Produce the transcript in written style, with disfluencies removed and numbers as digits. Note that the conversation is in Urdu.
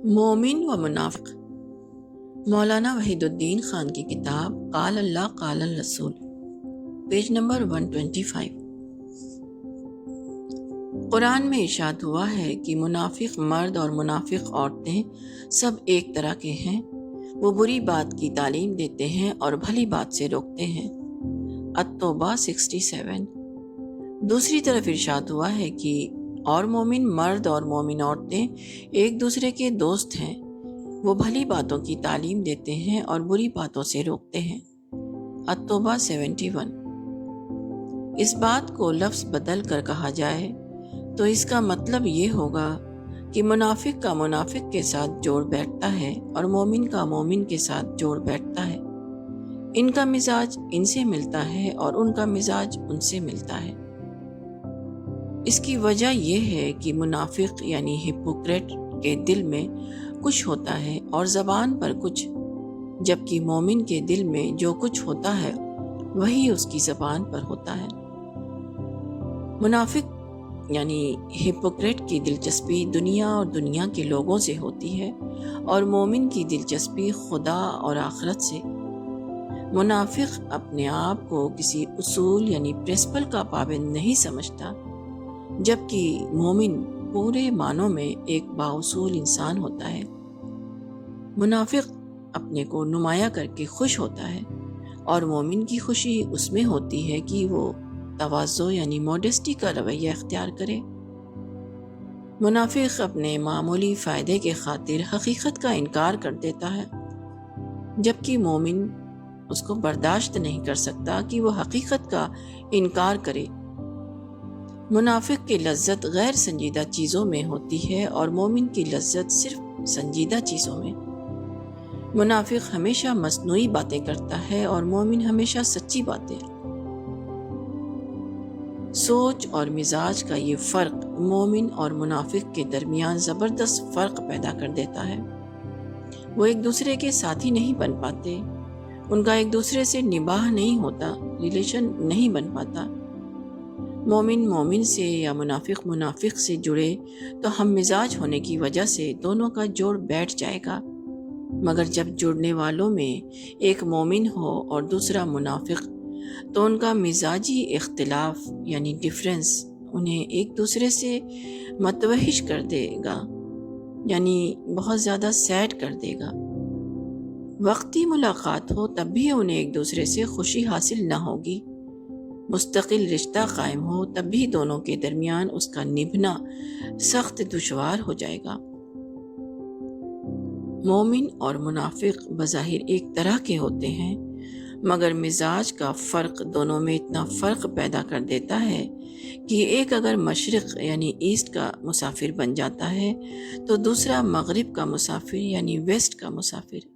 مومن و منافق، مولانا وحید الدین خان کی کتاب قال اللہ قال الرسول، پیج نمبر 125۔ قرآن میں ارشاد ہوا ہے کہ منافق مرد اور منافق عورتیں سب ایک طرح کے ہیں، وہ بری بات کی تعلیم دیتے ہیں اور بھلی بات سے روکتے ہیں۔ التوبہ 67۔ دوسری طرف ارشاد ہوا ہے کہ اور مومن مرد اور مومن عورتیں ایک دوسرے کے دوست ہیں، وہ بھلی باتوں کی تعلیم دیتے ہیں اور بری باتوں سے روکتے ہیں۔ التوبہ 71۔ اس بات کو لفظ بدل کر کہا جائے تو اس کا مطلب یہ ہوگا کہ منافق کا منافق کے ساتھ جوڑ بیٹھتا ہے اور مومن کا مومن کے ساتھ جوڑ بیٹھتا ہے۔ ان کا مزاج ان سے ملتا ہے اور ان کا مزاج ان سے ملتا ہے۔ اس کی وجہ یہ ہے کہ منافق یعنی ہپوکریٹ کے دل میں کچھ ہوتا ہے اور زبان پر کچھ، جبکہ مومن کے دل میں جو کچھ ہوتا ہے وہی اس کی زبان پر ہوتا ہے۔ منافق یعنی ہپوکریٹ کی دلچسپی دنیا اور دنیا کے لوگوں سے ہوتی ہے اور مومن کی دلچسپی خدا اور آخرت سے۔ منافق اپنے آپ کو کسی اصول یعنی پرنسپل کا پابند نہیں سمجھتا، جبکہ مومن پورے معنوں میں ایک بااصول انسان ہوتا ہے۔ منافق اپنے کو نمایاں کر کے خوش ہوتا ہے اور مومن کی خوشی اس میں ہوتی ہے کہ وہ تواضع یعنی موڈسٹی کا رویہ اختیار کرے۔ منافق اپنے معمولی فائدے کے خاطر حقیقت کا انکار کر دیتا ہے، جبکہ مومن اس کو برداشت نہیں کر سکتا کہ وہ حقیقت کا انکار کرے۔ منافق کی لذت غیر سنجیدہ چیزوں میں ہوتی ہے اور مومن کی لذت صرف سنجیدہ چیزوں میں۔ منافق ہمیشہ مصنوعی باتیں کرتا ہے اور مومن ہمیشہ سچی باتیں۔ سوچ اور مزاج کا یہ فرق مومن اور منافق کے درمیان زبردست فرق پیدا کر دیتا ہے۔ وہ ایک دوسرے کے ساتھی نہیں بن پاتے، ان کا ایک دوسرے سے نباہ نہیں ہوتا، ریلیشن نہیں بن پاتا۔ مومن مومن سے یا منافق منافق سے جڑے تو ہم مزاج ہونے کی وجہ سے دونوں کا جوڑ بیٹھ جائے گا، مگر جب جڑنے والوں میں ایک مومن ہو اور دوسرا منافق تو ان کا مزاجی اختلاف یعنی ڈفرینس انہیں ایک دوسرے سے متوحش کر دے گا، یعنی بہت زیادہ سیڈ کر دے گا۔ وقتی ملاقات ہو تب بھی انہیں ایک دوسرے سے خوشی حاصل نہ ہوگی، مستقل رشتہ قائم ہو تب بھی دونوں کے درمیان اس کا نبھنا سخت دشوار ہو جائے گا۔ مومن اور منافق بظاہر ایک طرح کے ہوتے ہیں، مگر مزاج کا فرق دونوں میں اتنا فرق پیدا کر دیتا ہے کہ ایک اگر مشرق یعنی ایسٹ کا مسافر بن جاتا ہے تو دوسرا مغرب کا مسافر یعنی ویسٹ کا مسافر۔